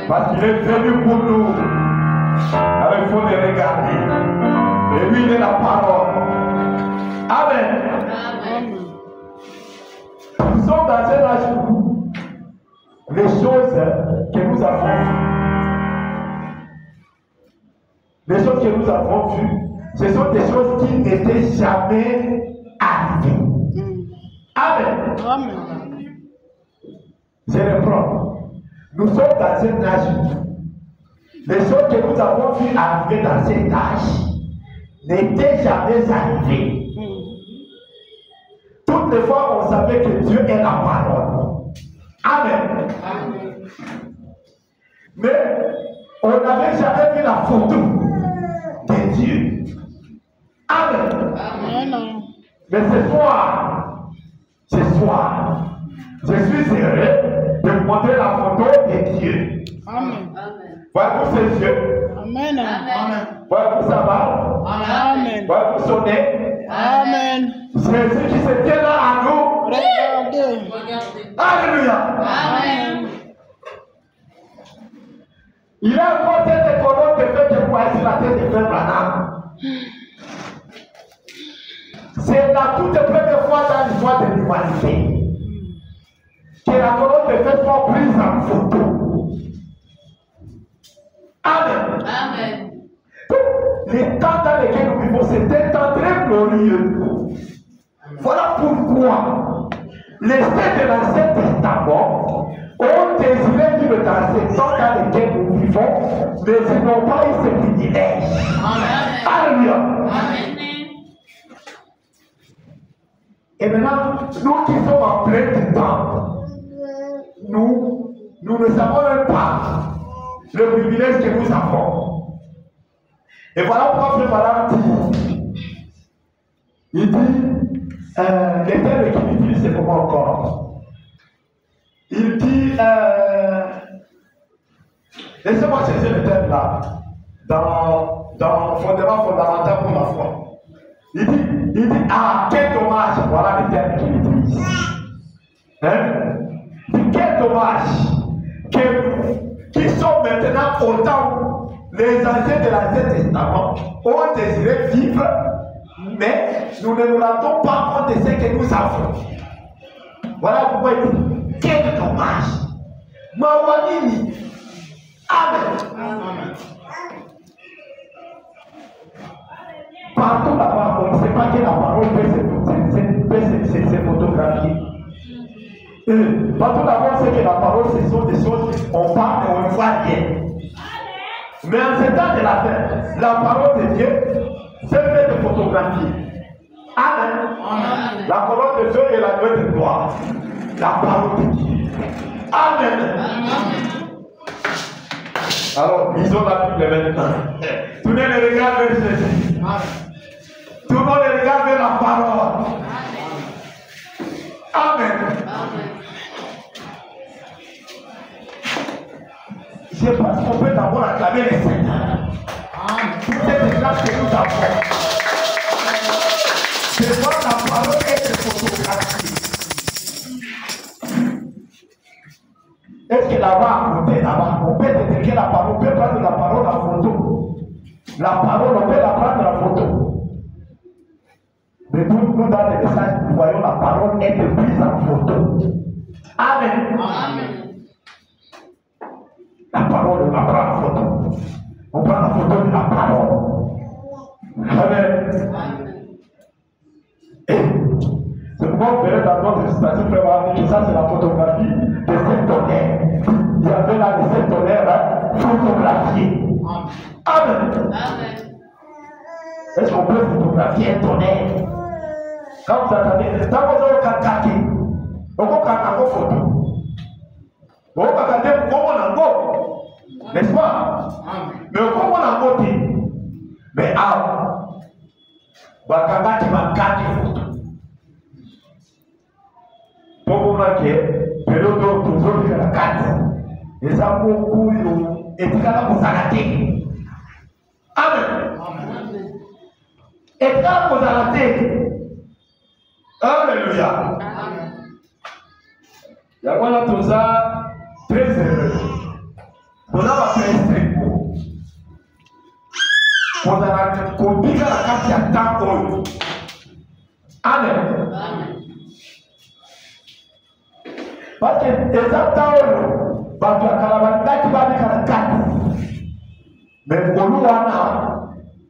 Parce qu'il est venu pour nous. Alors il faut le regarder. Et lui, il est la parole. Amen. Amen. Nous sommes dans un âge où les choses que nous avons vues, ce sont des choses qui n'étaient jamais arrivées. Amen. Amen. Je reprends. Nous sommes dans un âge où les choses que nous avons vues arriver dans cet âge n'étaient jamais arrivées. Toutes les fois, on savait que Dieu est la parole. Amen. Amen. Mais on n'avait jamais vu la photo de Dieu. Amen. Amen. Mais ce soir, je suis heureux de vous montrer la photo de Dieu. Amen. Voyez-vous ses yeux? Amen. Amen. Voyez-vous sa barbe? Amen. Voyez-vous son nez? Amen. Jésus qui se tient là à nous. Regardez. Alléluia. Amen. Il a encore cette colonne de feu que vous voyez sur la tête de Frère Branham. C'est la toute première fois dans l'histoire de l'humanité que la colonne de feu soit prise en photo. Amen. Amen. Les temps dans lesquels nous vivons, c'est un temps très glorieux. Voilà pourquoi les saints de l'Ancien Testament ont désiré vivre dans ces temps dans lesquels nous vivons, mais ils n'ont pas eu ce privilège. Amen. Alléluia. Amen. Et maintenant, nous qui sommes en plein temps, nous ne savons même pas le privilège que nous avons. Et voilà pourquoi Frère Branham dit, il dit, les termes qu'il utilise, c'est comment encore? Il dit, laissez-moi chercher le terme là, dans le fondement fondamental pour la foi. Il dit, ah, quel dommage, voilà le terme qu'il utilise. Hein? Il dit, quel dommage que nous, qui sommes maintenant au temps où les anciens de l'Ancien Testament ont désiré vivre, mais nous ne nous rendons pas compte de ce que nous avons. Voilà pourquoi il dit, quel dommage. Mawanini. Amen. Amen. Partout là-bas, on ne sait pas que la parole peut se photographier. Partout là-bas, on sait que la parole, ce sont des choses, on parle et on ne voit rien. Mais en ce temps de la fin, la parole de Dieu se fait de photographier. Amen. Amen. La colonne de feu et la nuée de gloire. La parole de Dieu. Amen. Amen. Alors, lisons la Bible maintenant. Tournez les regards vers Jésus. Tournons les regards vers la parole. Amen. Amen. Je pense qu'on peut d'abord acclamer les Seigneurs. Toutes ces grâces que nous avons. C'est voir la parole être photographiée. Est-ce que là-bas, à côté, là-bas, on peut détecter la parole, on peut prendre la parole en photo. La parole, on peut la prendre en photo. Mais nous, dans les messages, nous voyons la parole être prise en photo. Amen. Amen. La parole, on la prend en photo. On prend la photo de la parole. Amen. Amen. Et c'est pourquoi vous verrez dans notre station préparée que ça, c'est la photographie de cette tonnerre. Il y avait là de cette tonnerre photographiée. Amen. Amen. Est-ce qu'on peut photographier un tonnerre? Quand vous attendez, quand vous avez un cacaqué, on peut prendre une photo. On peut regarder comment on a beau. N'est-ce pas? Mais comment on a beau? Mais ah, bakanga qui va garder photo. Pour que période toujours de la carte, les amours et tout ça vous arrêtez. Amen. Et quand vous arrêtez, alléluia. Il y a quoi là tout ça très heureux. Tout Kobika la kati ya temps. Amen. Parce que les temps, bato ya kalabanda qui va dire la carte. Mais Oluana,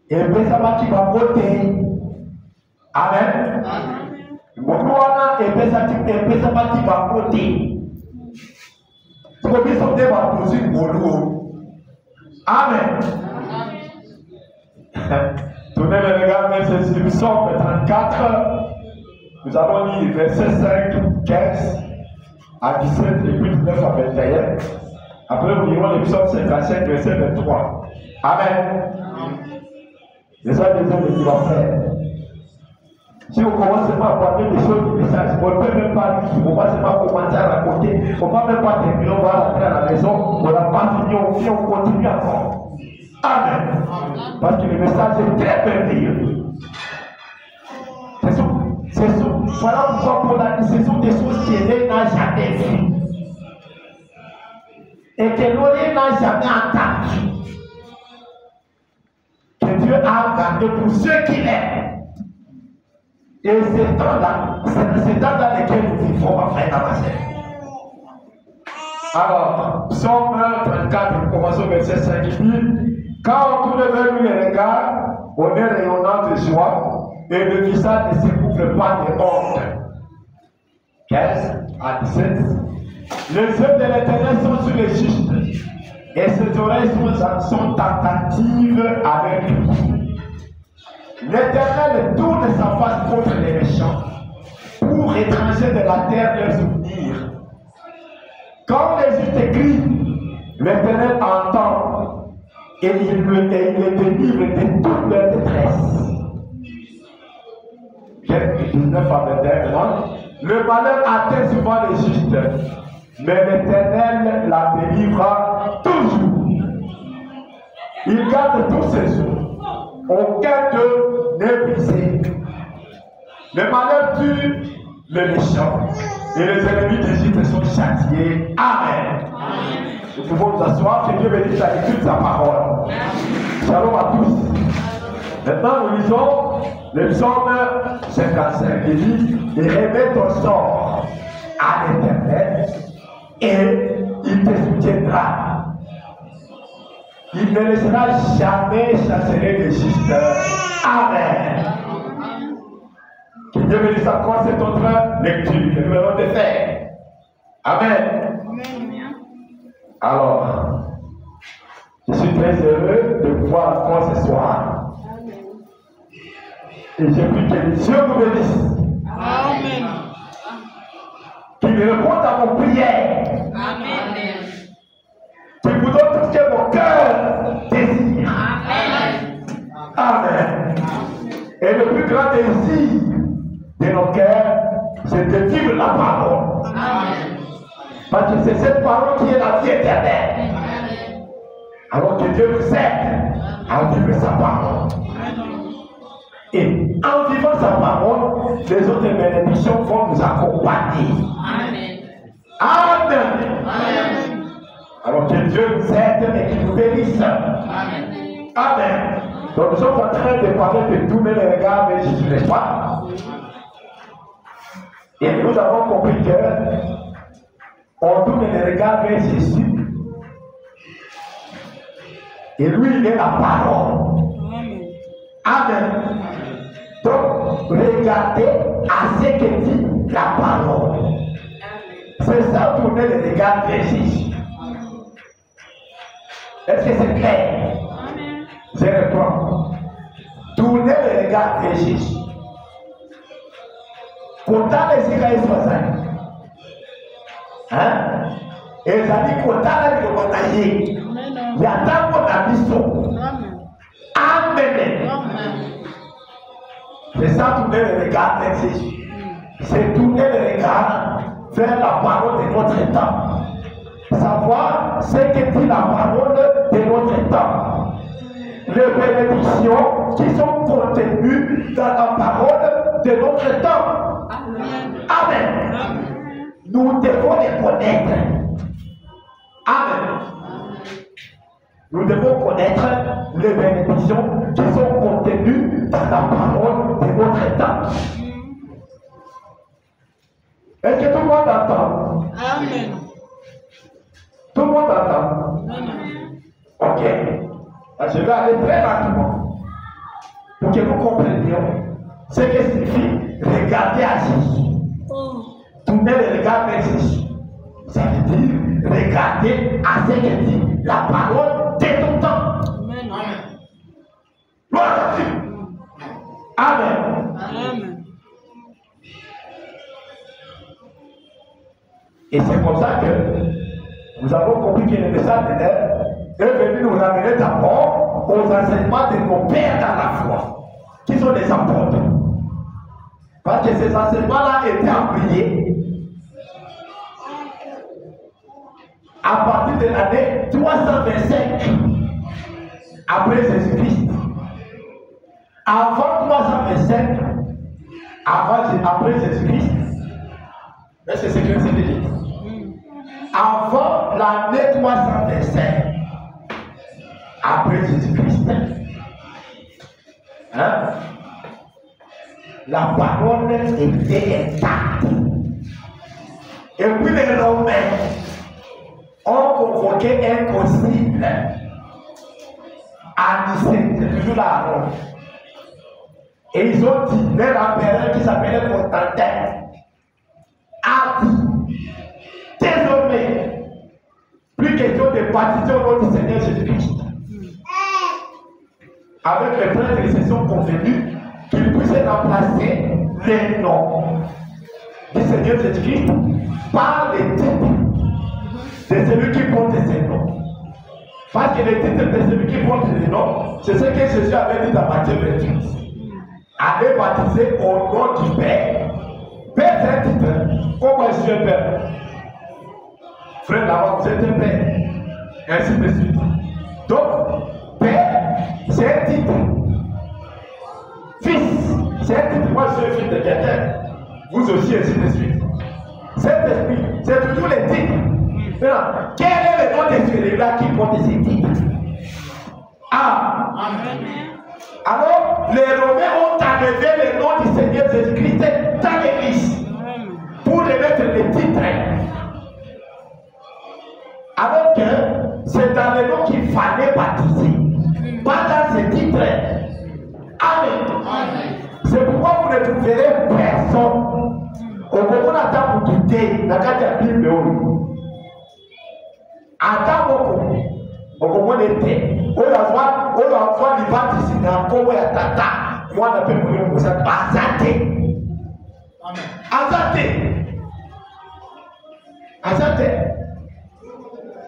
et Bessamaki va voter. Amen. Oluana, et Bessamaki va voter. C'est comme ils sont des baptisés Olu. Amen. Tournez les regards, c'est le psaume 34. Nous allons lire versets 5, 15 à 17 et puis 19 à 21. Après, nous lirons le psaume 55, verset 23. Amen. Les uns des hommes qui vont faire. Si vous commencez à parler des choses du message, on ne peut même pas lire, on ne va pas commencer à raconter, on ne va même pas terminer, on va rentrer à la maison, on n'a pas fini, on vient, on continue encore. Amen. Parce que le message est très merveilleux. Voilà pourquoi Paul a dit, ce sont des choses qu'Élé n'a jamais vues. Et que l'Élé n'a jamais entendues. Que Dieu a gardé pour ceux qu'il aime. Et ces temps-là, c'est ces temps dans lesquels nous vivons, ma frère, ma sœur. Alors, psaume 34, nous commençons au verset 5. Quand on tourne vers lui les regards, on est rayonnant de joie et le visage ne se couvre pas de honte. 15 à 17. Les yeux de l'Éternel sont sur les justes et ses oreilles sont attentives avec lui. L'Éternel tourne sa face contre les méchants pour étranger de la terre leurs souvenirs. Quand les justes crient, l'Éternel entend. Et il les délivre de toute leur détresse. 19 à 21. Le malheur atteint souvent les justes, mais l'Éternel la délivre toujours. Il garde tous ses jours. Aucun d'eux n'est brisé. Le malheur tue le méchant et les ennemis des justes sont châtiés. Amen. Nous pouvons nous asseoir, que Dieu bénisse la lecture de sa parole. Shalom à tous. Maintenant, nous lisons le psaume 55. Il dit, et remets ton sort à l'Éternel et il te soutiendra. Il ne laissera jamais chanceler les justes. Amen. Que Dieu bénisse encore cette autre lecture que nous allons te faire. Amen. Alors, je suis très heureux de pouvoir encore ce soir. Et je prie que Dieu vous bénisse. Amen. Qu'il réponde à vos prières. Amen. Qu'il vous donne tout ce que vos cœurs désirent. Amen. Amen. Et le plus grand désir de nos cœurs, c'est de vivre la parole. Amen. Parce que c'est cette parole qui est la vie éternelle. Amen. Alors que Dieu nous aide à vivre sa parole. Et en vivant sa parole, les autres bénédictions vont nous accompagner. Amen. Amen. Amen. Alors que Dieu nous aide et qu'il nous bénisse. Amen. Amen. Donc nous sommes en train de parler de tourner les regards vers Jésus, n'est-ce pas? Et nous avons compris que on tourne les regards vers Jésus. Et lui, il est la parole. Amen. Donc, regardez à ce que dit la parole. C'est ça, tourner les regards vers Jésus. Est-ce que c'est clair? Amen. Je réponds. Tournez les regards vers Jésus. Pourtant, les Israéliens sont hein? Et ils ont dit qu'on t'a dit qu'on a dit. Il y a tant qu'on a dit ça. Amen. C'est ça, tourner le regard vers Jésus. C'est tourner le regard vers la parole de notre temps. Savoir ce que dit la parole de notre temps. Les bénédictions qui sont contenues dans la parole de notre temps. Amen. Nous devons les connaître. Amen. Nous devons connaître les bénédictions qui sont contenues dans la parole de notre temps. Est-ce que tout le monde entend? Amen. Tout le monde entend? Amen. Ok. Je vais aller très rapidement pour que nous comprenions ce que signifie regarder à Jésus. Tourner le regard vers Jésus. Ça veut dire regarder à ce que dit la parole de ton temps. Amen. Gloire à Dieu. Amen. Amen. Et c'est comme ça que nous avons compris que le message de l'air est venu nous ramener d'abord aux enseignements de nos pères dans la foi, qui sont les apôtres. Parce que ces enseignements-là étaient appuyés à partir de l'année 325 après Jésus-Christ. Avant 325, après Jésus-Christ, c'est ce que c'est dit. Avant l'année 325 après Jésus-Christ, la parole était intacte. Et puis les Romains ont convoqué un concile à Nicée, c'est toujours là à Rome. Et ils ont dit, leur empereur qui s'appelait Constantin a dit, désormais, plus question de baptiser au nom du Seigneur Jésus-Christ. Avec les prêtres, ils se sont convenus qu'ils puissent remplacer les noms du Seigneur Jésus-Christ par les titres de celui qui porte ces noms. Parce que les titres de celui qui porte les noms, c'est ce que Jésus avait dit dans Matthieu 28. Allez baptiser au nom du Père. Père, c'est un titre. Comment je suis un Père? Frère, là-bas, vous êtes un Père. Ainsi de suite. Donc, Père, c'est un titre. Fils, c'est un titre. Moi, je suis un fils de quelqu'un. Vous aussi, ainsi de suite. Saint-Esprit, c'est toujours les titres. Maintenant, quel est le nom de celui-là qui porte ces titres? Ah! Amen. Alors, les Romains ont enlevé le nom du Seigneur Jésus-Christ dans l'église pour remettre les titres. Alors que c'est dans le nom qu'il fallait baptiser, pas dans ces titres. Amen. C'est pourquoi vous ne trouverez personne. Au moment d'attendre pour douter, dans la Bible, attends au moment d'été. Oyo afwa libati sina kowe ya tata mwana pe mwenye mwosa azate.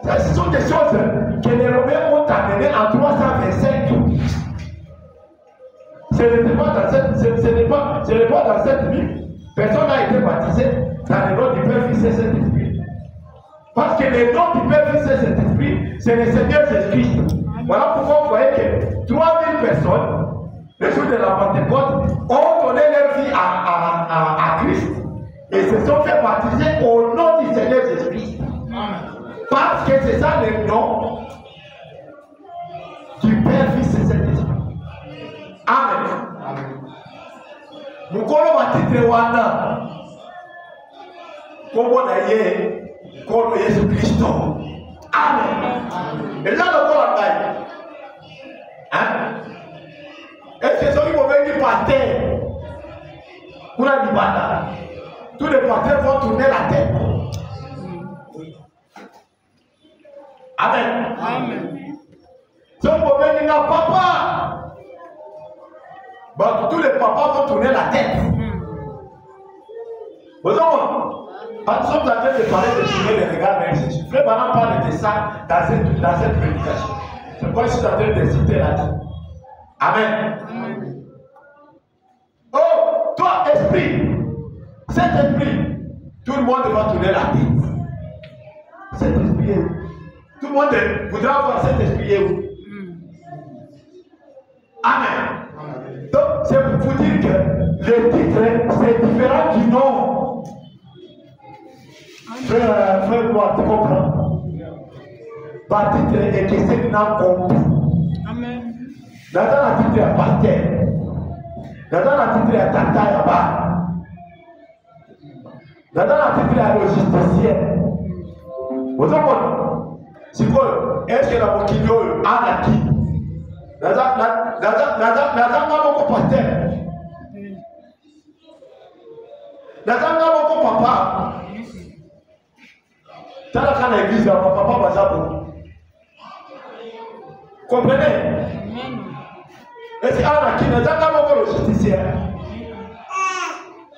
Ce sont des choses que les Romains ont amenées en 325. Ce n'est pas dans cette Bible. Personne n'a été baptisé dans le nom du Père, Fils et Saint-Esprit. Parce que le nom du Père, Fils et Saint-Esprit, c'est le Seigneur Jésus-Christ. Voilà pourquoi vous voyez que 3000 personnes, le jour de la Pentecôte, ont donné leur vie à Christ et se sont fait baptiser au nom du Seigneur Jésus-Christ. Parce que c'est ça le nom du Père, Fils et Saint-Esprit. Amen. Mukolo batitre wana kombo na ye kolo Yesu Kristo. Amen. Et là le corps a gagné. Est-ce que ceux qui vont venir pasteur pour la libada, tous les pasteurs vont tourner la tête. Amen. Amen. Ceux qui vont venir à papa, bon, tous les papas vont tourner la tête. Vous savez, quand nous sommes en train de parler de tourner les regards vers Jésus, Frère Branham parle de ça dans cette prédication. C'est pourquoi je suis en train de citer là-dessus. Amen. Oh, toi, esprit, cet esprit, tout le monde va tourner la tête. Cet esprit est où? Tout le monde voudra voir cet esprit est où? Amen. Donc, c'est pour vous dire que le titre, c'est différent du nom. Frère, tu comprends? par titre et que c'est n'a compris. Amen. Dans la titre à pasteur. Dans la titre à tata là-bas. Dans la titre à logisticien. Vous comprenez? C'est quoi? Est-ce que la moquille a acquis? Dans la pasteur. Dans la papa. Dans la église, papa va s'abonner. Comprenez? Et c'est Anna qui n'a pas le justicier.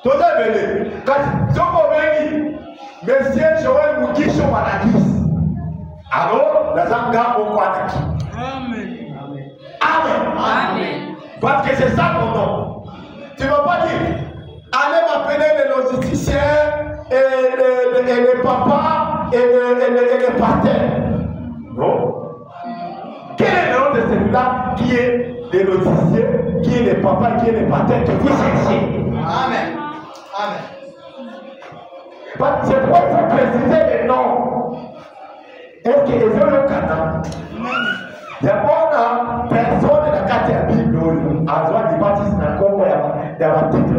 Tout est venu. Quand ils ont venu, Monsieur Joël Moukisho Manakis. Alors, la Zanga au Kwanaki. Amen. Amen. Parce que c'est ça mon nom. Tu ne vas pas dire, allez m'appeler les logisticiens et les papas et les patères. Non. Quel est le nom de celui-là qui est les logiciels, qui est les papas, qui est les patères que vous cherchez? Amen. Amen. C'est pour vous préciser les noms. Est-ce que les gens le connaissent? D'abord, personne n'a qu'à la Bible. À droite, il baptise dans le corps, il y a un titre.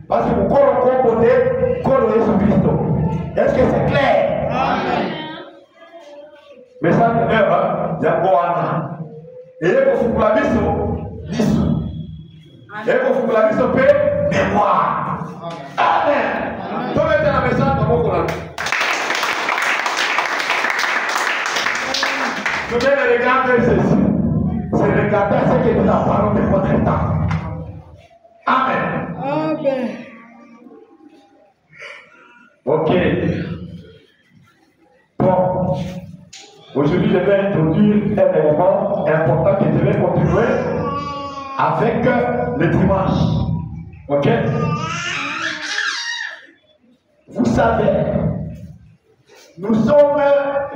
Parce que vous connaissez le corps de Jésus-Christ. Est-ce que c'est clair? Amen. Mais ça, c'est l'heure, il y a un et il faut que la mise et il faut que la mise paix, mémoire. Amen. Donc, mettez la message dans mon courant. Je vais regarder ceci. C'est regarder ce qui est la parole de votre temps. Amen. Amen. Ok. Bon. Aujourd'hui, je vais introduire un élément important que je vais continuer avec le dimanche. Ok? Vous savez, nous sommes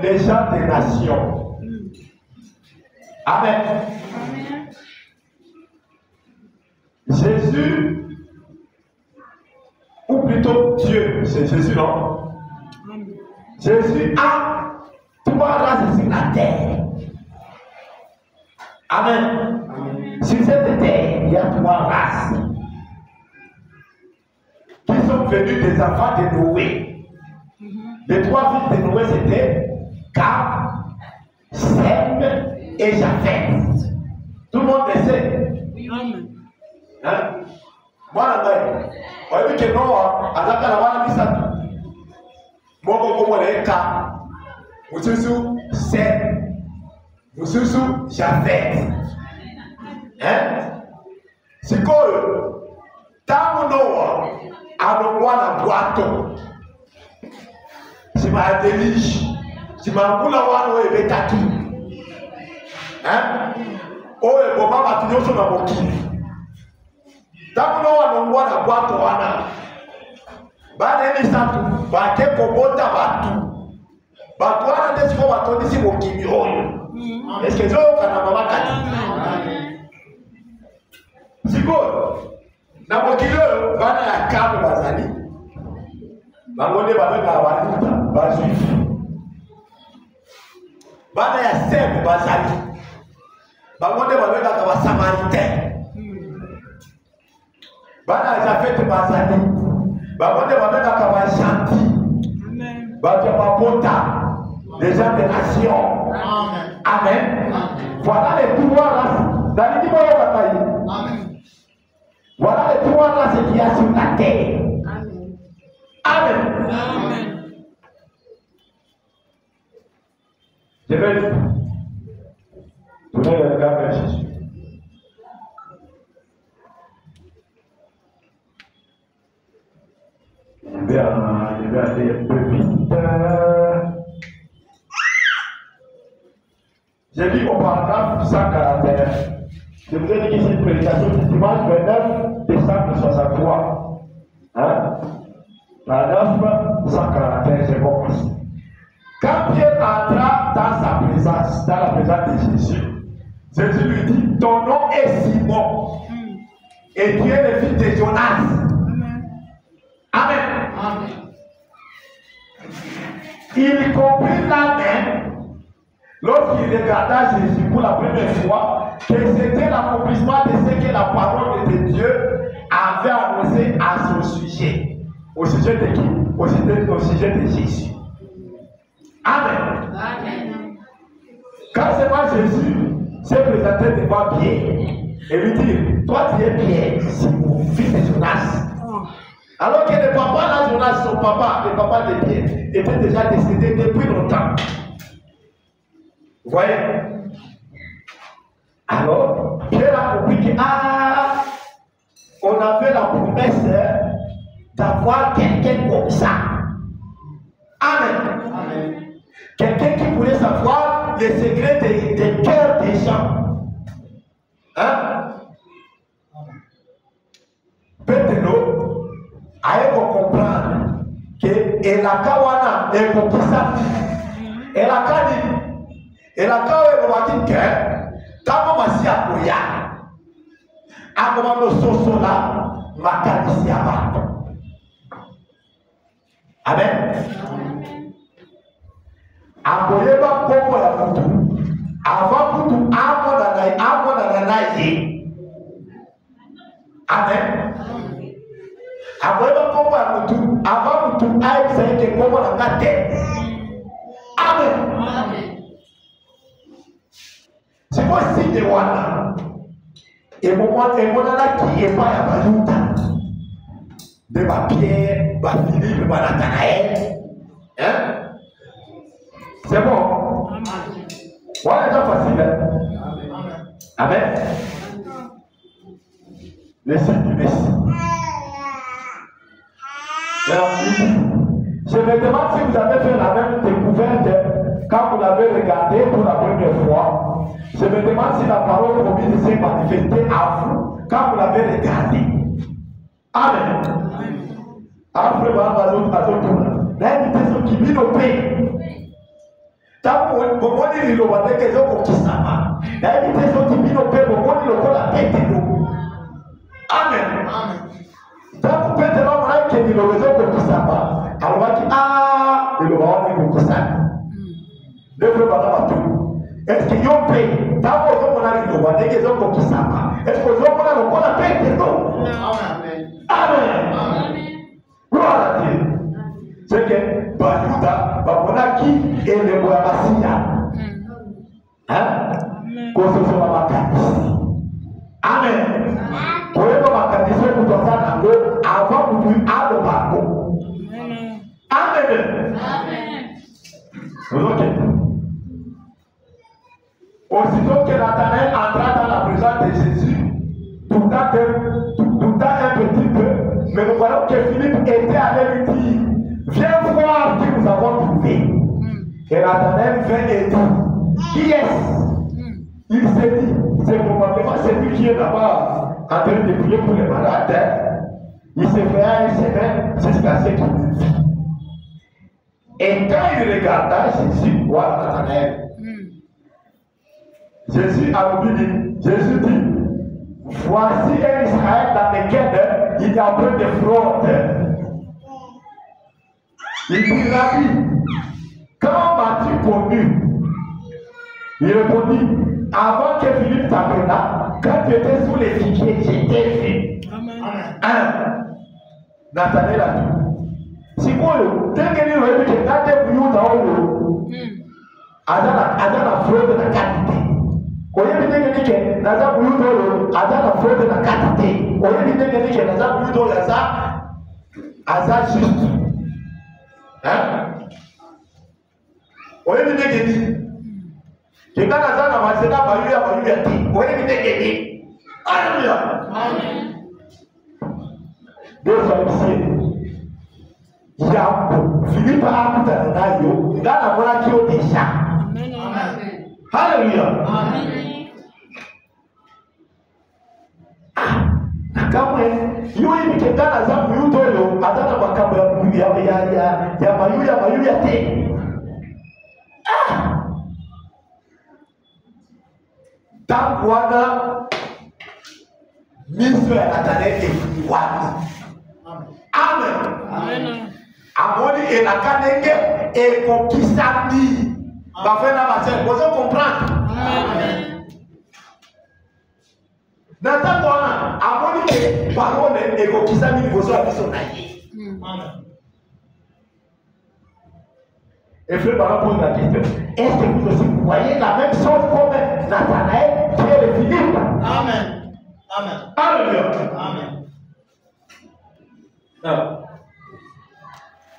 les gens des nations. Amen. Jésus, ou plutôt Dieu, c'est Jésus, non? Jésus a trois races sur la terre. Amen. Sur cette terre, il y a trois races qui sont venues des enfants de Noé. Les trois fils de Noé, c'était Cam, Sem et Japheth. Tout le monde le sait. Hein? Moi, on a vu que Noah, à la caravane, il s'est dit, moi, je Cam. Mususu Sem, Mususu Japheth. Hein? C'est quoi? Tant Noah a le droit de boîte. C'est ma délige. C'est ma boule à voir où est Betaki. Hein? Oh, et bon, ma tu n'as pas de qui. Tant Noah a le droit de boîte. Banani Santu, Bate Kobota Batu. Batwana ndesi ko batoni si mokimi oyo. Est-ce que zo kana mama kati? Siko na mokimi oyo bana ya Kamu bazali. Bangonde babeka baluta bajuif. Bana ya Sem bazali. Bangonde babeka ka ba Samaritain. Bana ya Japheth bazali. Bangonde babeka ka ba gentil. Amen. Bata les gens des nations. Amen. Amen. Amen. Voilà les trois races. Amen. Voilà les trois races qu'il y a sur la terre. Amen. Amen. Amen. Je vais tourner le regard vers Jésus. Je vais aller un peu vite. J'ai lu au paragraphe 141. Je vous ai dit que c'est une prédication du dimanche 29 décembre 63. Hein? Paragraphe 141, j'ai compris. Quand Pierre entra dans sa présence, dans la présence de Jésus, Jésus lui dit, ton nom est Simon, et tu es le fils de Jonas. Amen. Amen. Il comprit là même lorsqu'il regarda Jésus pour la première fois, que c'était l'accomplissement de ce que la parole de Dieu avait annoncé à son sujet. Au sujet de qui? Au sujet de Jésus. Amen. Amen. Quand c'est moi Jésus s'est présenté devant Pierre et lui dit, toi tu es Pierre, c'est mon fils de Jonas. Alors que le papa là, Jonas, son papa, le papa de Pierre, était déjà décédé depuis longtemps. Vous voyez? Alors, Pierre a compris que on avait la promesse d'avoir quelqu'un comme ça. Amen. Amen. Quelqu'un qui pourrait savoir les secrets des cœurs des gens. Hein? Petro a comprendre que Elakawana est comme ça. Elakani. Elakawa est comme ça. Kama masi akoya. Akoma no sosola makanisi abantu. Amen. Akoyeba kombo ya mutu. Ava mutu amona na ye. Amen. Akoyeba kombo ya mutu. Ava mutu aexaike kombo na ngate. Amen. Amen. C'est quoi si de wana? Et moi qui est pas à Balouta. De ma Pierre, ma Philippe, ma Nathanaël. Hein? C'est bon? Voilà, c'est facile. Amen. Le signe du Messie. Je me demande si vous avez fait la même découverte quand vous l'avez regardé pour la première fois. Je me demande si la parole promise s'est manifestée à vous quand vous l'avez regardé. Amen. Après, vous avez une qui vit au pays. Tant que vous avez dit que vous avez dit que vous avez dit que vous avez dit Amen. Tant que vous avez dit que vous avez dit que vous avez dit est-ce que vous payez? Tant que vous avez dit que vous avez dit que vous avez dit est-ce que vous avez dit que vous avez dit Amen. Gloire à Dieu. C'est que Baluta, Babonaki et le Boabasia. Hein? Construction de ma canisse. Amen. Pour être ma canisse, vous doit faire avant que vous ayez le barco. Amen. Amen. Aussitôt que Nathanaël entra dans la présence de Jésus, tout à un petit peu, mais nous voyons que Philippe était allé lui dire, viens voir qui nous avons trouvé. Et Nathanaël vint et dit, qui est-ce? Il s'est dit, c'est probablement celui qui est là-bas en train de prier pour les malades. Il s'est fait un semaine jusqu'à ce qu'il vit. Et quand il regarda Jésus, voilà Nathanaël. Jésus a dit, voici un Israël dans lequel il y a peu de fraude. Il dit, Rabbi, quand m'as-tu connu? Il répondit, avant que Philippe t'appela, quand tu étais sous les figuiers, j'étais vu. Amen. Nathanaël a dit, si quoi le, dès que nous avons dit que Nathanaël a la fraude de la qualité. Oye bitenge nike naza buyudo aza na fraude na katite. Oye bitenge nike naza buyudo aza juste. Hein? Oye bitenge ni. Kika naza na masena bayuya ti. Oye bitenge ni. Alléluia. Amen. Dieu soit ici. Yambo Philippe a kutana nayo ngana mwana kio déjà. Amen. Alléluia. Amen. Kama yule mkendana za muyuto yo atana makambo ya mayuya te. Tangu wana miso ya Nathanaël efuwani. Amen. Amen. Amoni elakanenge ekokisani. va faire la matière. Vous comprendre? Nathan Kwana, à mon avis, parole et Kokisa mi vous avez son aïe. Et frère Baron pose la question, est-ce que vous aussi voyez la même chose comme Nathanaël, Pierre et Philippe? Amen. Amen. Alléluia. Amen.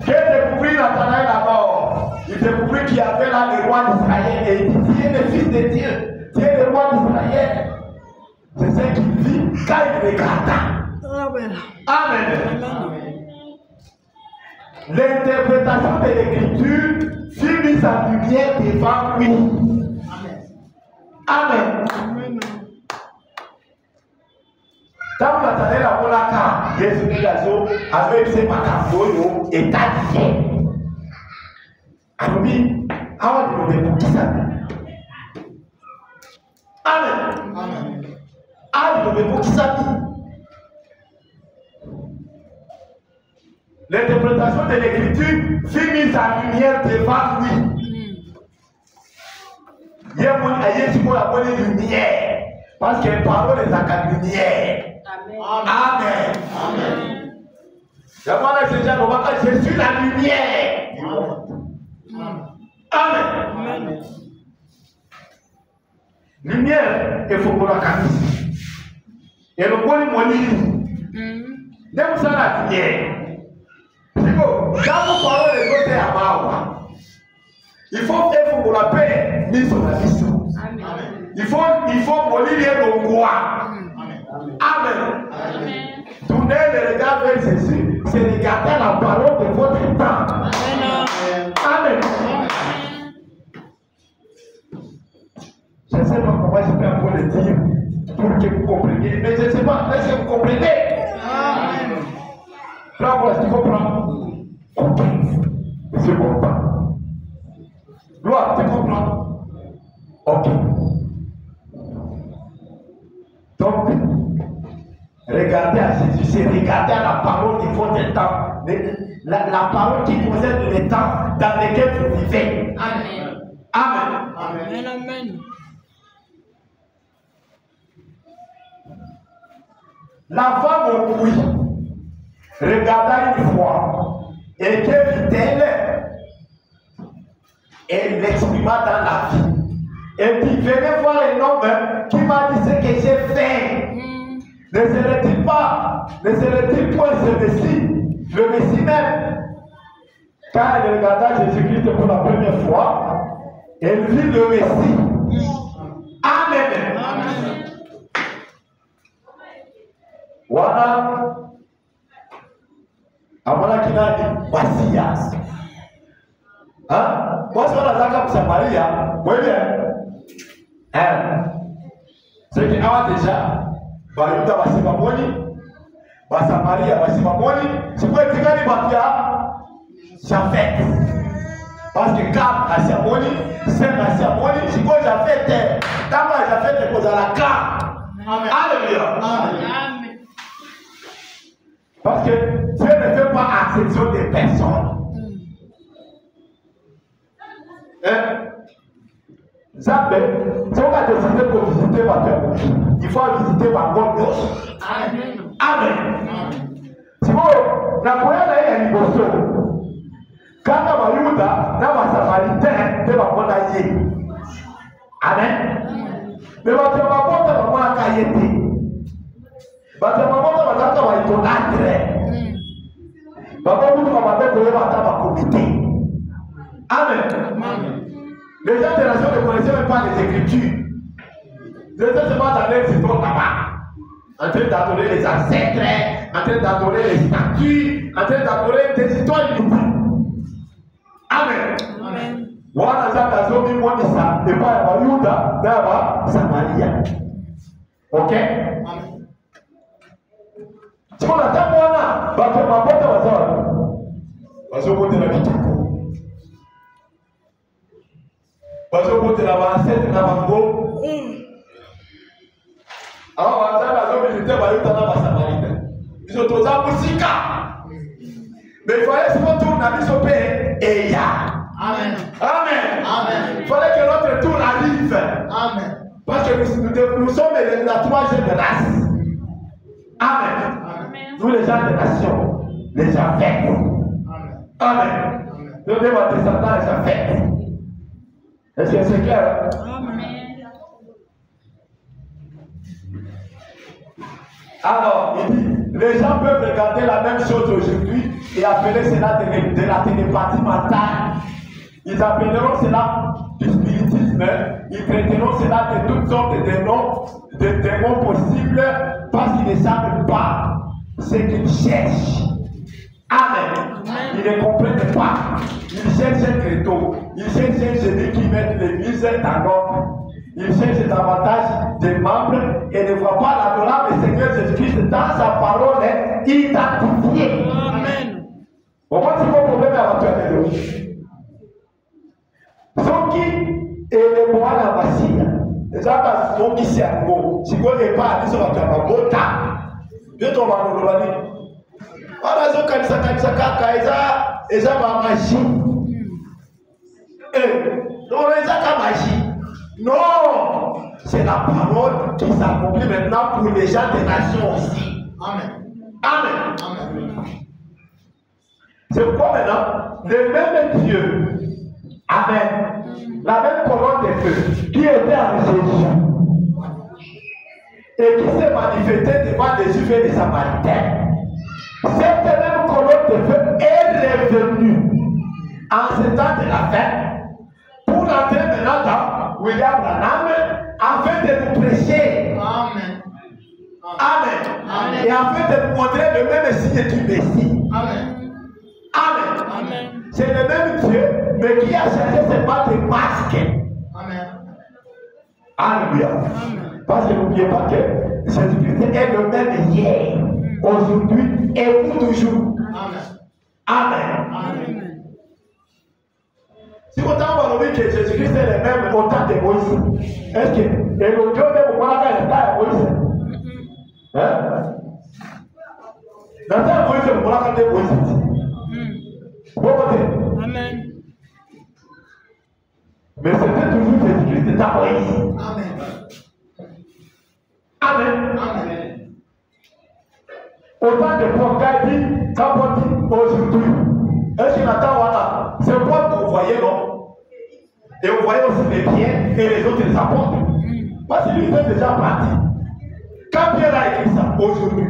J'ai découvert Nathanaël là-bas. Il découvrit qu'il y avait là le roi d'Israël et il dit, Dieu est le fils de Dieu, Dieu est le roi d'Israël. C'est ce qu'il vit quand il regarda. Amen. Amen. L'interprétation de l'écriture fut mise en lumière devant lui. Amen. Amen. Quand Nathanaël a mon accord, Jésus avec ses macaboyos et tadisé. Alors, avant de me pour qui ça? Amen. Amen. Alors, de me pour qui ça? L'interprétation de l'écriture fut mise en lumière devant lui. Il y a une lumière. Parce que la parole est en lumière. Amen. Amen. Je suis la lumière. Amen. Lumière, il faut qu'on la camise. Et le bon est n'aime ça la lumière. Quand vous parlez de côté à Mawa, il faut faire pour la paix, mise sur la mission. Il faut molir le roi. Amen. Tournez le regard vers Jésus, c'est regarder la parole de votre temps. Amen. Je ne sais pas comment je peux encore le dire pour que vous compreniez, mais je ne sais pas, est-ce que vous comprenez? Amen. Là, tu comprends? Ok. Je comprends. Gloire, tu comprends? Ok. Donc, regardez à Jésus, c'est regarder à la parole de votre temps. La parole qui concerne le temps dans lequel vous vivez. Amen. Amen. Amen. Amen. La femme au puits regarda une fois et que vit-elle? Elle l'exprima dans la vie. Elle dit, venez voir un homme qui m'a dit ce que j'ai fait. Ne serait-il pas, ne serait-il point ce Messie, le Messie même? Quand elle regarda Jésus-Christ pour la première fois, elle vit le Messie. Amen. Amen. Voilà. Amana kinani Masias. Hein? Moi, si on a Zaka pour Samaria, oui bien. C'est qu'il y a déjà, Bayuda Basimamoni, Basamaria Basimamoni, c'est quoi le Tigani Batia? Jafet. Parce que Cap a Siamoni, c'est ma Siamoni, c'est quoi Jafet? Quand moi Jafet est posé à la Cap. Alléluia. Amen. Parce que Dieu ne fait pas exception des personnes. Zambé, si on a décidé pour visiter ma terre, il faut visiter ma bonne gauche. Amen. Amen. Si vous n'avez un niveau, quand on va Yuda, dans ma Samaritain, de ma bonne aïe. Amen. Mais votre maman, de ma bonne aïe. Votre maman, de ma bonne aïe. Votre maman, de ma comité. Amen. Les gens de la nation ne connaissaient même pas les Écritures. Ils étaient seulement dans les histoires là-bas, en train d'adorer les ancêtres, en train d'adorer les statues, en train d'adorer des histoires inutiles. Amen. Amen. Voilà, ça, dans une bonne ça, et pas à Yuda, dans Samaria. Ok? Amen. Si on attend, voilà, va te m'apporter à ça. Vas-y, on va la vie. Parce que vous avez ancêtre na bango. Alors wanza na visiter bayuta na basamaritains. Ils ont musika. Mais il fallait se retourner na biso pe eya. Amen. Amen. Amen. Il fallait que notre tour arrive. Amen. Parce que nous sommes la troisième race. Amen. Amen. Nous, les gens des nations, les gens faits. Amen. Amen. Nous devons descendre les gens faits. Est-ce que c'est clair? Amen. Alors, il dit, les gens peuvent regarder la même chose aujourd'hui et appeler cela de la télépathie mentale. Ils appelleront cela du spiritisme. Ils traiteront cela de toutes sortes de démons possibles parce qu'ils ne savent pas ce qu'ils cherchent. Amen. Ils ne comprennent pas. Ils cherchent un créneau. Ils cherchent un génie qui met l'église dans l'ordre. Ils cherchent davantage des membres et ne voient pas l'adorable Seigneur Jésus-Christ dans sa parole identifiée. Amen. Au moins, c'est mon problème à votre Dieu. Soki et le mois la Massia. Les gens sont ici à nouveau. Si vous n'avez pas dit ça, vous avez un bon temps. Bien, on va nous le dire. Voilà, ce qu'on a dit, c'est magie. Non, les gens magie. Non, c'est la parole qui s'accomplit maintenant pour les gens des nations aussi. Amen. Amen. Amen. C'est pourquoi maintenant, le même Dieu, Amen, la même colonne de feu qui était en Jésus et qui s'est manifestée devant les Juifs et les Samaritains, cette même colonne de feu est revenue en ce temps de la fin pour entrer maintenant dans William Branham afin de nous prêcher. Amen. Amen. Amen. Et afin de nous montrer le même signe du Messie. Amen. Amen. Amen. C'est le même Dieu, mais qui a changé seulement des masques. Amen. Alléluia. Amen. Parce que n'oubliez pas que Jésus-Christ est le même hier, aujourd'hui et pour toujours. Amen. Amen. Amen. Si autant on dit que Jésus-Christ est le même au temps de Moïse, est-ce que le Dieu de Moïse est pas Moïse? Hein? Dans le temps de Moïse, le de Moïse. Bon côté. Amen. Mais c'était toujours Jésus-Christ dans Moïse. Amen. Amen. Amen. Autant de Paul dit, quand Paul dit aujourd'hui, est-ce qu'il attend voilà? C'est Paul qu'on voyait, non? Et on voyait aussi les pierres et les autres les apôtres. Parce que lui, il est déjà parti. Quand Pierre a écrit ça, aujourd'hui,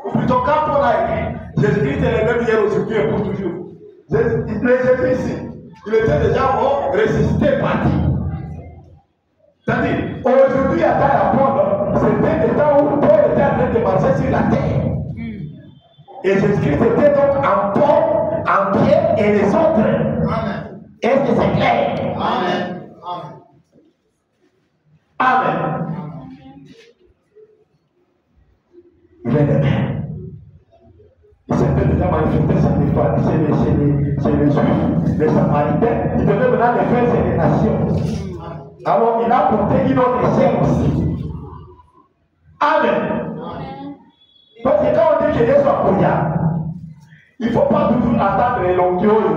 ou plutôt quand Paul a écrit, Jésus-Christ est le même hier, aujourd'hui et pour toujours. Jésus ici, il était déjà mort, ressuscité, parti. C'est-à-dire, aujourd'hui, à Paul, c'était le temps où Paul était en train de marcher sur la terre. Et Jésus-Christ était donc en Paul, en Pierre et les autres. Amen. Est-ce que c'est clair? Amen. Amen. Amen. Il est le même. Il s'était déjà manifesté chez les Juifs, les Samaritains. Il devait maintenant les faire chez les nations. Alors il a porté une autre chair aussi. Amen. Parce que quand on dit que Dieu soit croyant, il ne faut pas toujours attendre les longueurs.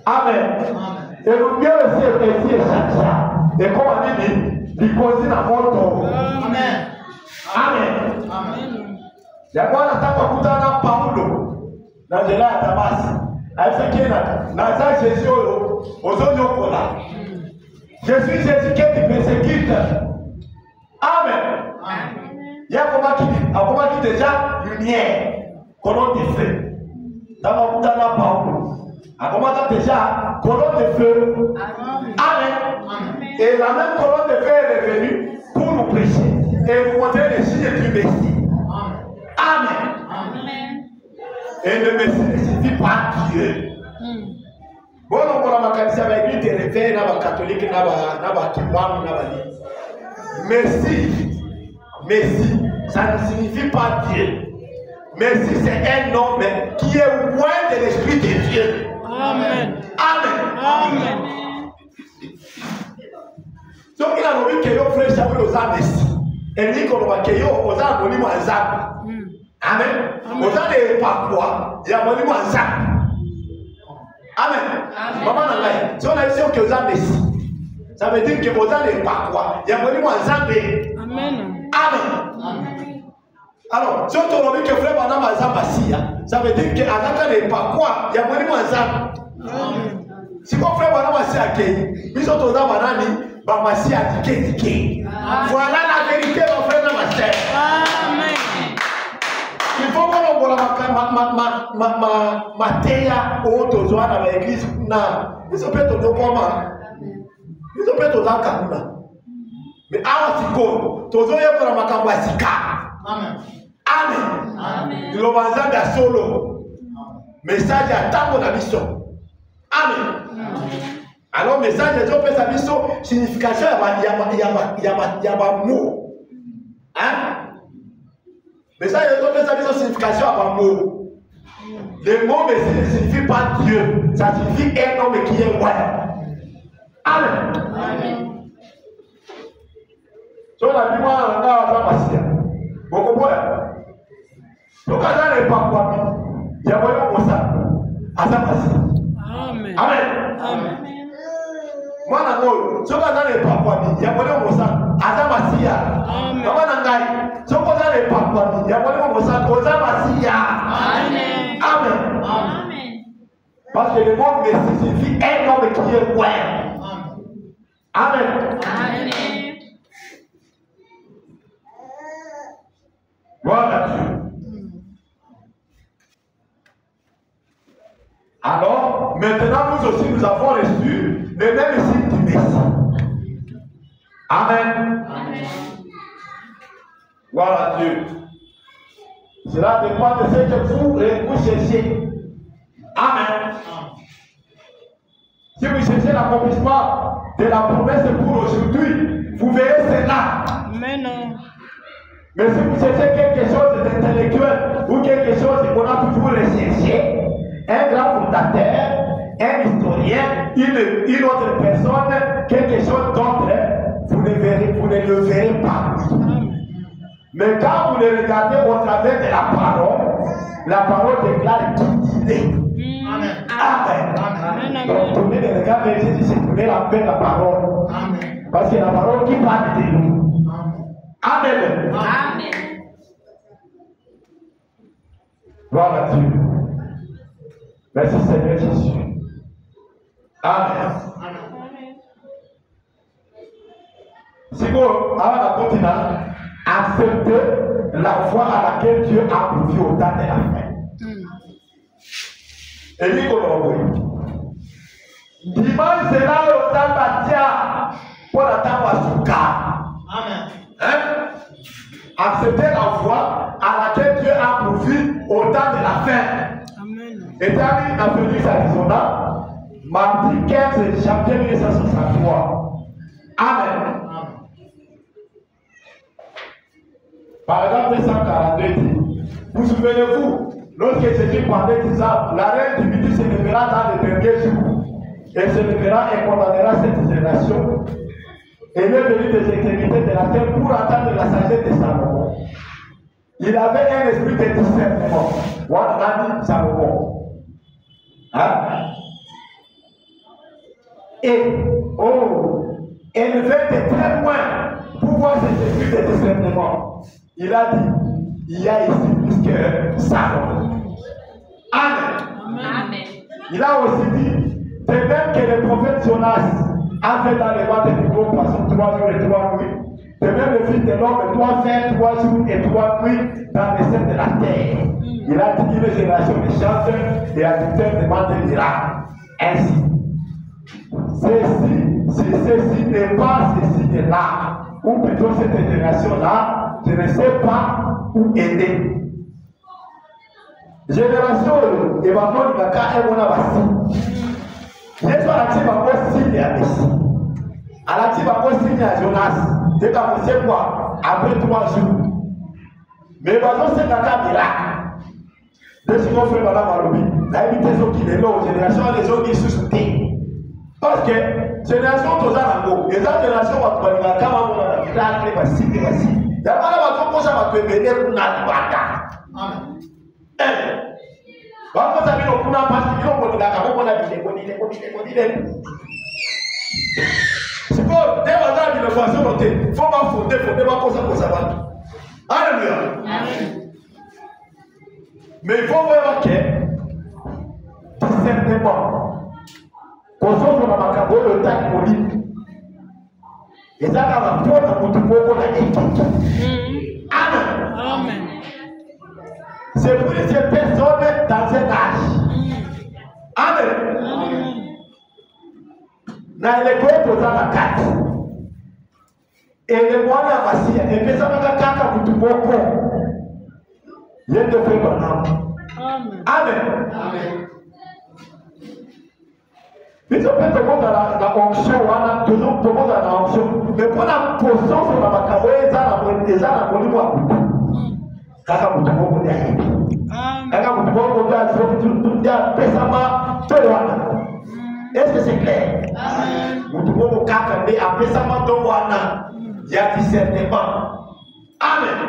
Amen. Et le mieux aussi est changeant. Et comme on dit, il cause à mon Amen. Amen. Amen. Yabwana nataka kukutana Paulo na jela ya Damasi. Aisakena na za Jésus ozonyokola. Jésus qui te persécute. Amen. Amen. Yakomaki déjà lumière. Colonne de feu. Dans kutana Paulo. Akomaki déjà colonne de feu. Amen. Et la même colonne de feu est revenue pour nous prêcher et vous montrer les signes du Messie. Amen. Amen. Et le Messie ne suffit pas Dieu. Bon, on va la makanisa avec lui, te réveille, na ba catholique, na ba kimbamu, na ba Messie, Messie, ça ne signifie pas Dieu. Messie, c'est un homme qui est loin de l'esprit de Dieu. Amen. Amen. Amen. Donc, il a nommé que yo frère Samuel aux âmes Messie. Et dit qu'on va que yo aux âmes monument en Zab. Amen. Aux âmes de Papua, il y a monument en Zab. Amen. Maman Nangai, si on a ici que vous avez Messie, ça veut dire que vous n'allez pas quoi. Il y a un moment Zambé. Amen. Amen. Alors, si on te dit que frère Banam a Zambassia, ça veut dire que Anaka n'est pas quoi. Il y a un moment Zambé. Si mon frère Banam a Siaké, ils sont aux Amanani, Bamassia a dit. Voilà la vérité, mon frère Namassia. Amen. Il faut qu'on voit ma terre ou tozoa dans l'église. Ils ont peut-être au comment. Ils ont peut-être au Zakana. Mais à Wasiko, tozoa pour la Makambasika. Amen. Amen. Il va en à solo. Message à Tango na mission. Amen. Alors, message de Dieu peut sa mission, signification, il y a un mot. Hein? Message de Dieu peut sa mission, signification, il y a un mot. Le mot ne signifie pas Dieu, ça signifie un homme qui est ouais. Amen. Amen. So, la Bible, on a passé. Vous comprenez? Donc, quand on n'est pas quoi, il y a un ça. Amen. Amen. Amen. Moi, je suis pas quoi, il y a un ça. Azamasia. Amen. Amen. Amen. Parce que le monde me signifie un homme qui est ouais. Amen. Amen. Voilà Dieu. Alors, maintenant, nous aussi, nous avons reçu le même signe du Messie. Amen. Amen. Voilà Dieu. Cela dépend de ce que vous cherchez. Amen. Si vous cherchez l'accomplissement de la promesse pour aujourd'hui, vous verrez cela. Amen. Mais si vous cherchez quelque chose d'intellectuel ou quelque chose qu'on a toujours recherché, un grand fondateur, un historien, une autre personne, quelque chose d'autre, vous ne le verrez pas. Mais quand vous le regardez au travers de la parole déclare qui il est. Amen. Amen. Donc, tournez le regard vers Jésus, c'est tourner vers la parole. Amen. Parce que la parole qui parle de nous. Amen. Amen. Gloire à Dieu. Merci Seigneur Jésus. Amen. Si vous avez la continent, acceptez la foi à laquelle Dieu a pourvu au temps de la fin. Et dit qu'on dimanche c'est là au temps bâtia pour attendre à Souka. Amen. Hein? Acceptez la foi à laquelle Dieu a pourvu au temps de la fin. Amen. Et David a venu Arizona, mardi 15 janvier 1963. Amen. Par exemple, 242 dit, vous souvenez-vous, lorsque Jésus parlait disant, la reine du midi se lèvera dans le dernier jour, et se lèvera et condamnera cette génération, et il est venu des extrémités de la terre pour entendre la sagesse de Salomon. Il avait un esprit de discernement. Voilà, Salomon. Hein? Et, élevé de très loin pour voir cet esprit de discernement. Il a dit, il y a ici plus que Salomon. Amen. Amen. Il a aussi dit, de même que le prophète Jonas a fait dans les ventres du gros poisson 3 jours et 3 nuits, de même le Fils de l'homme doit faire 3 jours et 3 nuits dans les airs de la terre. Il a dit une génération de chanteurs et auditeurs demande des miracles. Ainsi, ceci n'est pas ce signe-là, ou plutôt cette génération-là, je ne sais pas où aider. Génération, et maintenant, il va faire un basi. Yesu anatiba kwa signe ya Messi. Anatiba kwa signe ya Jonas. Dès qu'on sait quoi, après 3 jours. Mais maintenant, c'est un miracle. Dès que on fait madame Arobi, la évité ceux qui les l'ont, génération, les autres qui se soutiennent. Parce que, génération, tous en haut, les autres générations, on va dire, quand on va dire, il va s'y, il va s'y. Il y a pas de choses qui vont te bénir pour notre bata. Amen. Vamos saber o que parce que nous on a si vous avez une équation notée, il faut pas fonder, pour ça. Alléluia. Mais il faut voir que discernement, qu'on soit dans ma cabo, le temps qu'on lit, et ça va la porte à mon tour la équipe. Amen. Amen. C'est pour ces personnes dans cet âge. Amen. Dans l'école, vous avez la carte. Et le mois de Massia, et puis ça va la carte à tout beaucoup. Il y a de faire maintenant. Amen. Mais ça peut tomber dans la onction, on a toujours tomber dans la onction. Mais pour la potion sur la macabre, ça a volé moi. Kaka beaucoup de Kaka beaucoup de est-ce que c'est clair? Nous Kaka de apesama do wana. Il y a discernement. Amen.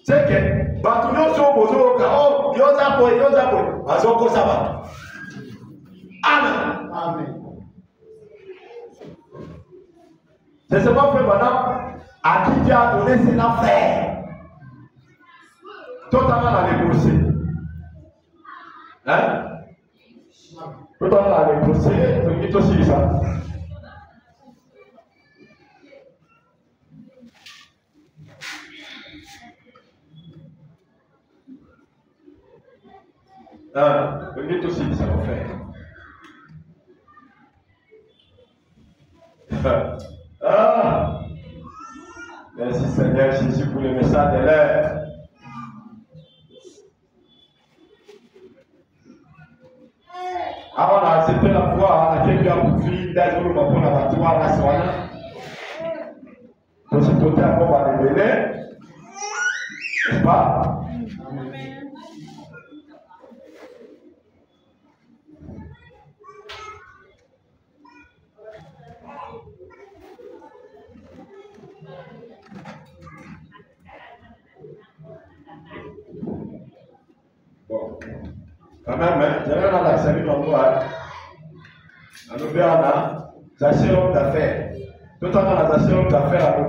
C'est que Batuyo so bozo ka oh yoza boy azoko saba. Amen. C'est pas fait madame à qui Dieu a donné ses affaires. Totalement à négocier. Hein? Totalement à négocier, tu es aussi ça. Tu es aussi ça va faire. Merci Seigneur Jésus pour le message de l'air. Avant d'accepter la foi à laquelle tu as poursuivi, d'ailleurs, nous avons la victoire à soi. Pour se doter à quoi va révéler, n'est-ce pas? Quand même, j'ai rien à la salut dans moi. À nous faire la gestion d'affaires. Tout le temps, la gestion d'affaires à nous.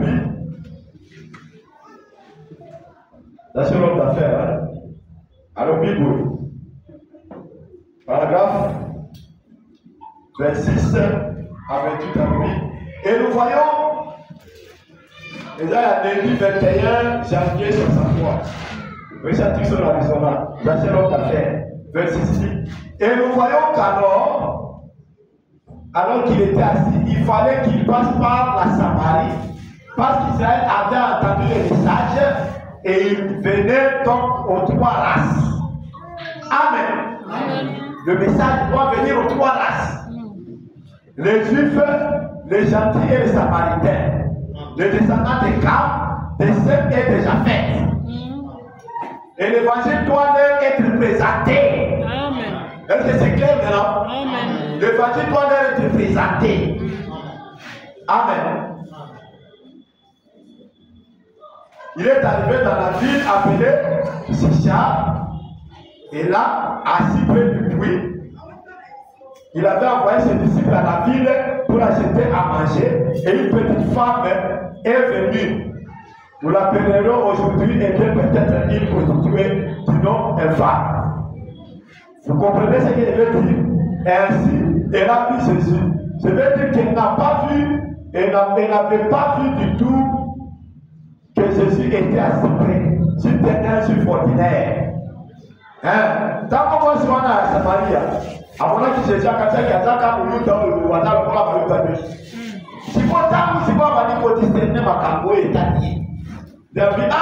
La gestion d'affaires. À nous. Paragraphe 26 à 28 à nous. Et nous voyons, déjà, il y a lundi 21 janvier 63. Oui, ça tue sur la maison là. La gestion d'affaires. 26. Et nous voyons alors qu'il était assis, il fallait qu'il passe par la Samarie, parce qu'Israël avait entendu le message et il venait donc aux trois races. Amen. Le message doit venir aux trois races. Les Juifs, les gentils et les Samaritains, les descendants de Cam, des Sem et des Japheth. Et l'évangile doit leur être présenté. Amen. Est-ce que c'est clair maintenant? Amen. L'évangile doit leur être présenté. Amen. Il est arrivé dans la ville appelée Sichar. Et là, assis près du puits, il avait envoyé ses disciples à la ville pour acheter à manger. Et une petite femme est venue. Nous l'appellerons aujourd'hui et bien peut-être une prostituée du nom infâme. Vous comprenez ce qu'il veut dire? Ainsi, elle a vu Jésus. Je veux dire qu'elle n'a pas vu, elle n'avait pas vu du tout que Jésus était assis près. C'était un juif ordinaire. Hein? Tant qu'on voit souvent à Samarie, à mon avis, Jésus a cassé qu'il y a un cas où nous dans le Wanda, pour la Marie. Si vous avez dit que discerner ma cambo est allié. David,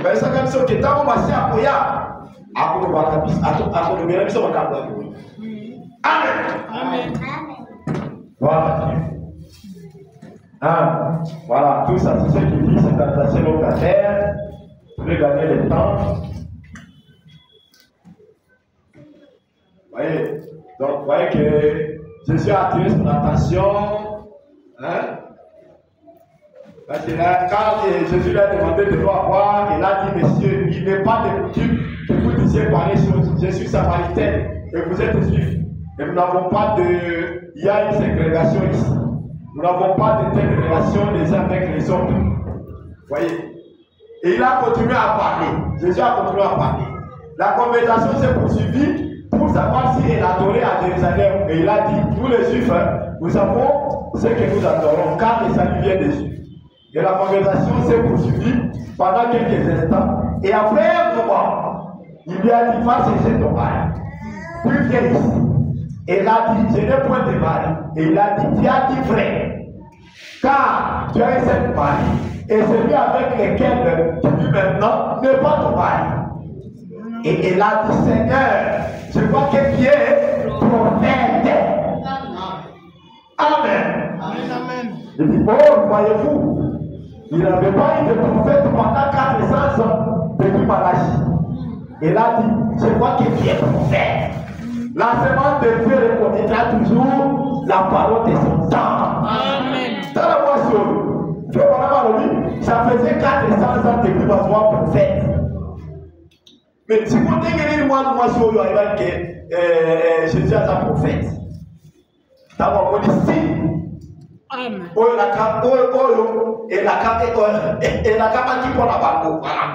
mais ça comme ça que tant qu'on va s'y appuyer, à quoi on va Amen. Amen. Voilà. Voilà, tout ça, c'est ce qu'il dit, c'est d'attacher l'autre à terre, pour gagner le temps. Voyez, donc vous voyez que Jésus a attiré son attention. Parce que là, quand Jésus lui a demandé de l'eau à boire, il a dit, monsieur, il n'est pas de coutume que vous disiez pareille chose. Je suis samaritain et vous êtes juif. Et nous n'avons pas de... Il y a une ségrégation ici. Nous n'avons pas de telle relation les uns avec les autres. Vous voyez? Et il a continué à parler. Jésus a continué à parler. La conversation s'est poursuivie pour savoir si elle adorait à Jérusalem. Et il a dit, nous les juifs, nous savons ce que nous adorons, car le salut vient des juifs. Et la conversation s'est poursuivie pendant quelques instants. Et après un moment, il lui a dit, va chercher ton mari. Puis viens ici. Et il a dit, je n'ai point de mari. Et il a dit, tu as dit vrai. Car tu as un seul mari. Et celui avec lequel tu vis maintenant n'est pas ton mari. Et il a dit, Seigneur, je vois que tu es prophète. Amen. Amen. Il dit, oh, voyez-vous, il n'avait pas eu de prophète pendant 400 ans depuis Malachie. Il a dit, je vois que tu es prophète. La semence de Dieu reconnaîtra toujours la parole de son temps. Amen. Dans la moisson, ça faisait 400 ans depuis ma voix prophète. Mais si vous avez moi moisson, il va que Jésus est un prophète. Dans mon ici, Amen. et la capa qui prend la bango. Voilà.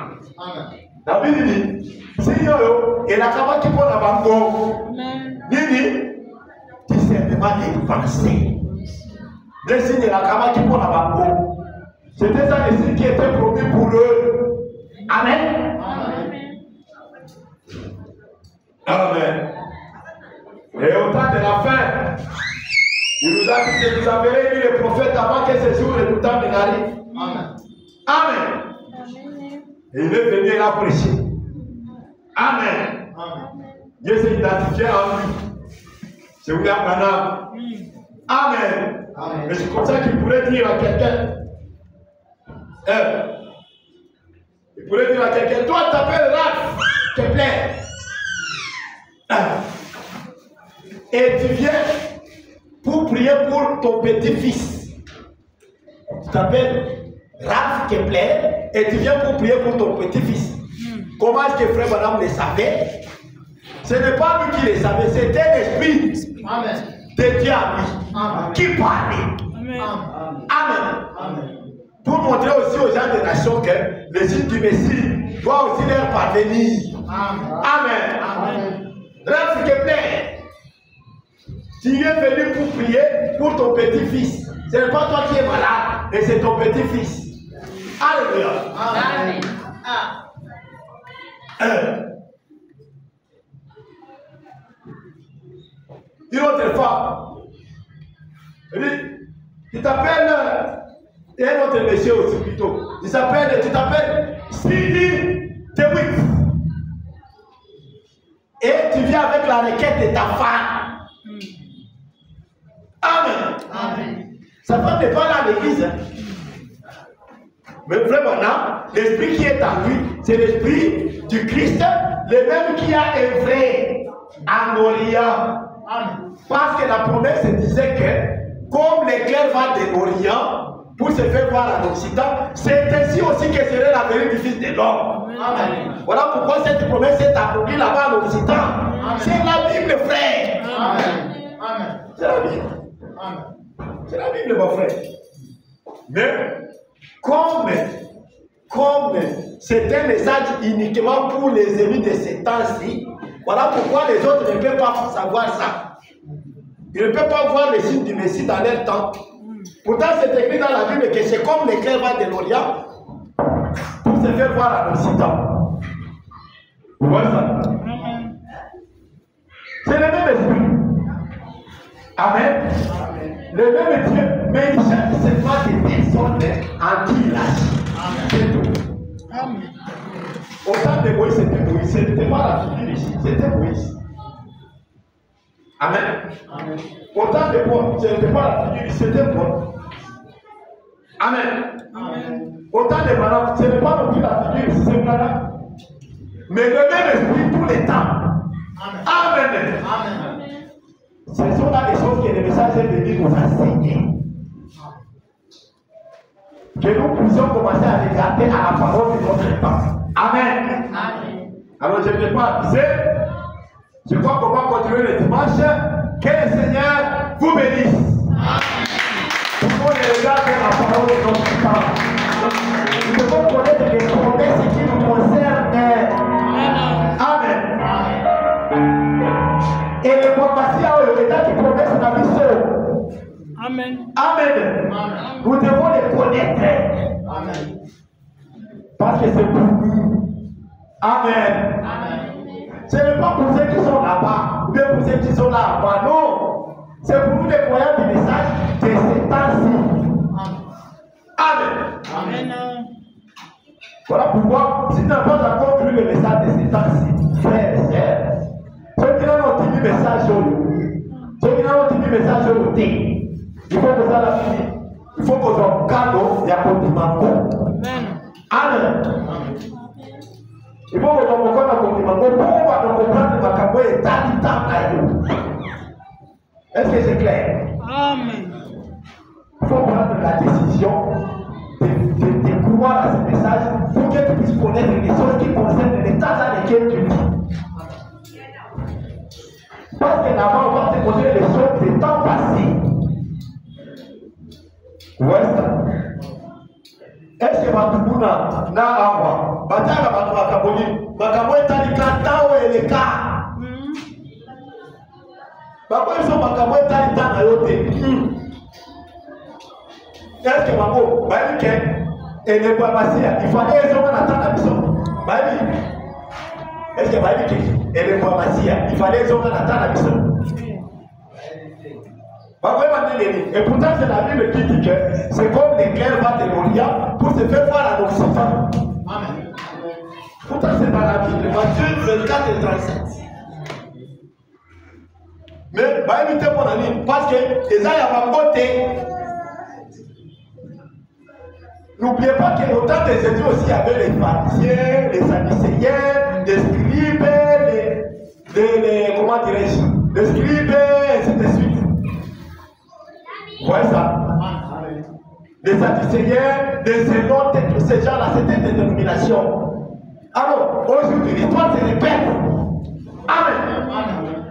La Bible dit, si et la capa qui prend la bango, dit discernement des pensées. Les signes de la capa qui prend la bango. C'était ça les signes qui étaient promis pour eux. Amen. Amen. Et au temps de la fin, il nous a dit que vous avez mis les prophètes avant que ce jour et tout temps n'arrive. Amen. Amen. Et il est venu là prêcher. Amen. Dieu s'est identifié en lui. C'est William Branham. Amen. Mais c'est comme ça qu'il pourrait dire à quelqu'un. Il pourrait dire à quelqu'un, toi tu t'appelles Raph, te plaît. Et tu viens pour prier pour ton petit-fils. Tu t'appelles Raph Kepler et tu viens pour prier pour ton petit-fils. Comment est-ce que frère Madame le savait? Ce n'est pas lui qui le savait, c'était l'esprit de Dieu à lui qui parlait. Amen. Pour montrer aussi aux gens des nations que le signe du Messie doit aussi leur parvenir. Amen. Raph Kepler, tu es venu pour prier pour ton petit-fils. Ce n'est pas toi qui es malade, mais c'est ton petit-fils. Alléluia. Amen. Une autre fois, il t'appelle, et un autre monsieur aussi plutôt, tu t'appelles Sidi Tewit. Et tu viens avec la requête de ta femme. Amen. Sa femme n'est pas là à l'église. Mais vraiment, l'esprit qui est en lui, c'est l'esprit du Christ, le même qui a œuvré en Orient. Parce que la promesse disait que, comme l'éclair va de l'Orient pour se faire voir en Occident, c'est ainsi aussi que serait la venue du Fils de l'homme. Voilà pourquoi cette promesse est accomplie là-bas en Occident. C'est la Bible, frère. C'est la Bible. C'est la Bible, mon frère. Mais, comme c'est un message uniquement pour les ennemis de ces temps-ci, voilà pourquoi les autres ne peuvent pas savoir ça. Ils ne peuvent pas voir les signes du Messie dans leur temps. Pourtant, c'est écrit dans la Bible que c'est comme l'éclair va de l'Orient pour se faire voir en Occident. Vous voyez ça? C'est le même esprit. Amen. Le même Dieu, mais il cherche seulement des personnes en qui il agit. C'est tout. Au temps de Moïse, c'était Moïse. Ce n'était pas la figure ici, c'était Moïse. Amen. Au temps de Paul, ce n'était pas la figure ici, c'était Paul. Amen. Au temps de Madame, ce n'est pas non plus la figure ici, c'est Madame. Mais le même esprit tout le temps. Amen. Ce sont là les choses que le message est venu nous enseigner. que nous puissions commencer à regarder à la parole de notre temps. Amen. Amen. Alors je ne vais pas abuser. Je crois qu'on va continuer le dimanche. Que le Seigneur vous bénisse. Tout le monde regarde la parole de notre temps. Nous devons connaître les promesses qui nous concernent. Amen. Et les promesses, l'État qui promet la mission. Amen. Amen. Nous devons les connaître. Amen. Parce que c'est pour nous. Amen. Ce n'est pas pour ceux qui sont là-bas, mais pour ceux qui sont là-bas. Non. C'est pour nous les croyants du message de ces temps-ci. Amen. Amen. Voilà pourquoi, si tu n'as pas encore cru le message de ces temps-ci, frères et sœurs, ceux qui n'ont pas entendu le message, ceux qui n'ont pas entendu le message, il faut que ça la finisse. Il faut que ça cadeau et à côté mango. Amen. Il faut que ça me connaisse à côté mango pour comprendre ma cabo et tant à vous. Est-ce que c'est clair? Amen. Il faut prendre la décision de croire à ce message pour que tu puisses connaître les choses qui concernent les temps dans lesquels tu vis. Parce que là-bas, on va te connaître les choses des temps passés. Ouest. Est-ce que Batumuna na awa bataka batu bakaboni bakabo etali kantao eleka bako iso bakabo etali tanga yote. Est-ce que bako bali ke ene kwa masia il fallait eso na tanga biso bali. Est-ce que bali ke ene kwa masia il fallait eso na tanga biso. Et pourtant, c'est la Bible qui dit que c'est comme l'éclair va de l'Orient pour se faire voir à l'Occident. Amen. Pourtant, c'est dans la Bible. Matthieu 24 et 37. Mais, évitez mon ami, parce que les gens y a côté. N'oubliez pas que au temps de Jésus aussi, il y avait les pharisiens, les sadducéens, les scribes, comment dirais-je, les scribes, et ainsi de suite. Vous voyez ça? Les sadducéens, les zélotes, tous ces gens-là, c'était des dénominations. Alors, aujourd'hui, l'histoire se répète. Amen.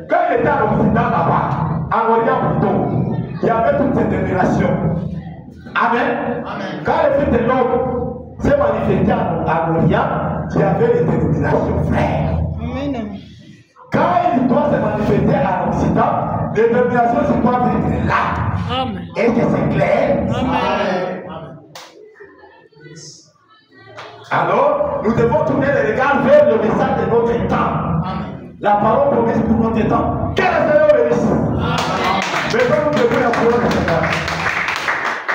Quand il était à l'Occident là-bas, en Orient plutôt, il y avait toutes ces dénominations. Amen. Quand le Fils de l'homme s'est manifesté en Orient, il y avait les dénominations frères. Amen. Quand il doit se manifester en Occident, les dénominations se doivent être là. Amen. Est-ce que c'est clair? Amen. Alors, nous devons tourner les regards vers le message de notre temps. La parole promise pour notre temps. Que le Seigneur bénisse. Maintenant, nous devons la parole du Seigneur.